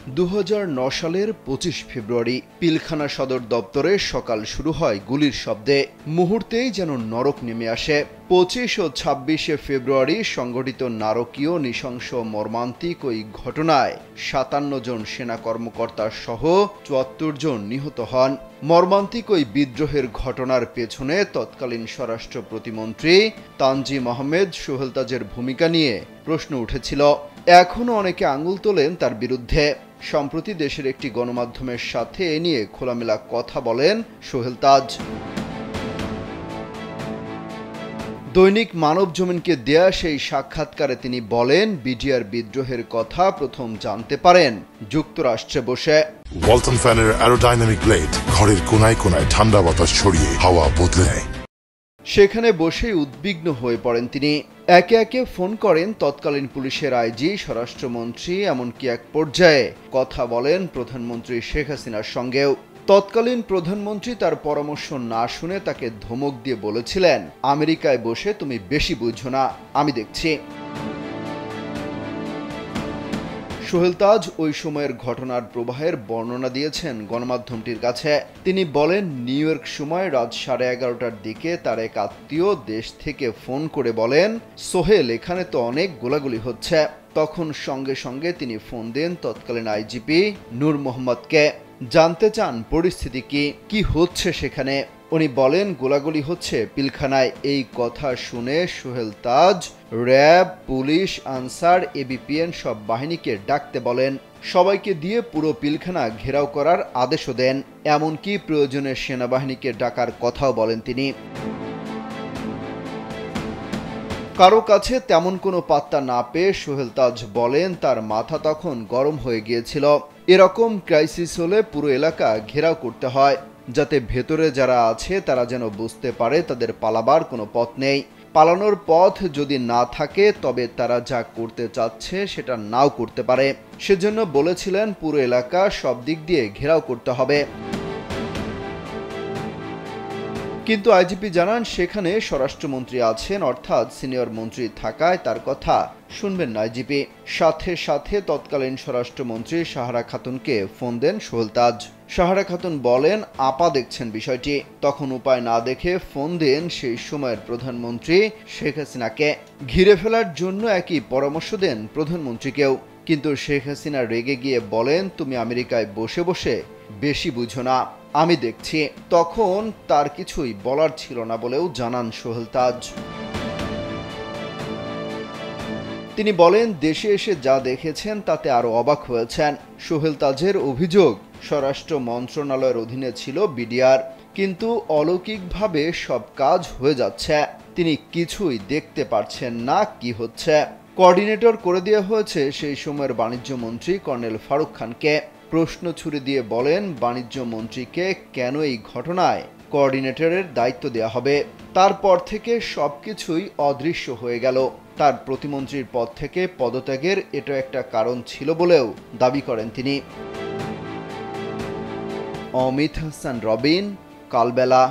2009 সালের 25 ফেব্রুয়ারি পিলখানা সদর দপ্তরে সকাল শুরু হয় গুলির শব্দে। মুহূর্তেই যেন নরক নেমে আসে। 25 ও 26 ফেব্রুয়ারি সংঘটিত নারকীয় নৃশংস মর্মান্তিক ওই ঘটনায় 57 জন সেনা কর্মকর্তা সহ 74 জন নিহত হন। মর্মান্তিক ওই বিদ্রোহের ঘটনার পেছনে তৎকালীন স্বরাষ্ট্র প্রতিমন্ত্রী তানজিম আহমেদ সোহেল তাজের ভূমিকা নিয়ে প্রশ্ন উঠেছিল। এখনও অনেকে আঙুল তোলেন তার বিরুদ্ধে। সম্প্রতি দেশের একটি গণমাধ্যমের সাথে এ নিয়ে খোলামেলা কথা বলেন সোহেল তাজ। দৈনিক মানবজমিনকে দেয়া সেই সাক্ষাৎকারে তিনি বলেন, বিডিআর বিদ্রোহের কথা প্রথম জানতে পারেন যুক্তরাষ্ট্রে বসে। ওয়ালটন ফ্যানের অ্যারোডাইনামিক ব্লেড ঘরের কোনায় কোনায় ঠান্ডা বাতাস ছড়িয়ে হাওয়া বদলে নেয়। সেখানে বসেই উদ্বিগ্ন হয়ে পড়েন তিনি। একে একে ফোন করেন তৎকালীন পুলিশের আইজি, স্বরাষ্ট্রমন্ত্রী, এমনকি এক পর্যায়ে কথা বলেন প্রধানমন্ত্রী শেখ হাসিনার সঙ্গেও। তৎকালীন প্রধানমন্ত্রী তার পরামর্শ না শুনে তাকে ধমক দিয়ে বলেছিলেন, আমেরিকায় বসে তুমি বেশি বুঝো না, আমি দেখছি। সোহেল তাজ ওই সময়ের ঘটনার প্রবাহের বর্ণনা দিয়েছেন গণমাধ্যমটির কাছে। তিনি বলেন, নিউ ইয়র্ক সময় রাত 11:30টার দিকে তার এক আত্মীয় দেশ থেকে ফোন করে বলেন, সোহেল, এখানে তো অনেক গোলাগুলি হচ্ছে। তখন সঙ্গে সঙ্গে তিনি ফোন দেন তৎকালীন আইজিপি নূর মোহাম্মদকে। জানতে চান পরিস্থিতি কি হচ্ছে সেখানে। উনি বলেন, গোলাগুলি হচ্ছে পিলখানায়। এই কথা শুনে Sohel Taj RAB, police, answer, APBN সব বাহিনীকে ডাকতে বলেন। সবাইকে দিয়ে পুরো পিলখানা ঘেরাও করার আদেশও দেন। এমনকি প্রয়োজনে সেনাবাহিনীকে ডাকার কথাও বলেন তিনি। কারো কাছে তেমন কোনো পাত্তা না পেয়ে সোহেল তাজ বলেন, তার মাথা তখন গরম হয়ে গিয়েছিল। এরকম ক্রাইসিস হলে পুরো এলাকা ঘেরাও করতে হয়, যাতে ভেতরে যারা আছে তারা যেন বুঝতে পারে তাদের পালাবার কোনো পথ নেই। পালানোর পথ যদি না থাকে তবে তারা যা করতে চাচ্ছে সেটা নাও করতে পারে। সেজন্য বলেছিলেন পুরো এলাকা সব দিক দিয়ে ঘেরাও করতে হবে। কিন্তু আইজিপি জানান, সেখানে স্বরাষ্ট্রমন্ত্রী আছেন, অর্থাৎ সিনিয়র মন্ত্রী থাকায় তার কথা শুনবেন না আইজিপি। সাথে সাথে তৎকালীন স্বরাষ্ট্রমন্ত্রী সাহারা খাতুনকে ফোন দেন সোহেল তাজ। সাহারা খাতুন বলেন, আপা দেখছেন বিষয়টি। তখন উপায় না দেখে ফোন দেন সেই সময়ের প্রধানমন্ত্রী শেখ হাসিনাকে। ঘিরে ফেলার জন্য একই পরামর্শ দেন প্রধানমন্ত্রীকেও। কিন্তু শেখ হাসিনা রেগে গিয়ে বলেন, তুমি আমেরিকায় বসে বসে বেশি বুঝো না, আমি দেখছি। তখন তার কিছুই বলার ছিল না বলেও জানান সোহেল তাজ। তিনি বলেন, দেশে এসে যা দেখেছেন তাতে আরো অবাক হয়েছেন। সোহেল তাজের অভিযোগ, স্বরাষ্ট্র মন্ত্রণালয়ের অধীনে ছিল বিডিআর, কিন্তু অলৌকিকভাবে সব কাজ হয়ে যাচ্ছে। তিনি কিছুই দেখতে পারছেন না কি হচ্ছে। কোঅর্ডিনেটর করে দেওয়া হয়েছে সেই সময়ের বাণিজ্য মন্ত্রী কর্নেল ফারুক খানকে। প্রশ্ন ছুড়ে দিয়ে বলেন, বাণিজ্য মন্ত্রীকে কেন এই ঘটনায় কোঅর্ডিনেটরের দায়িত্ব দেওয়া হবে? তারপর থেকে সবকিছুই অদৃশ্য হয়ে গেল। তার প্রতিমন্ত্রীর পদ থেকে পদত্যাগের এটা একটা কারণ ছিল বলেও দাবি করেন তিনি। অমিত হাসান রবিন, কালবেলা।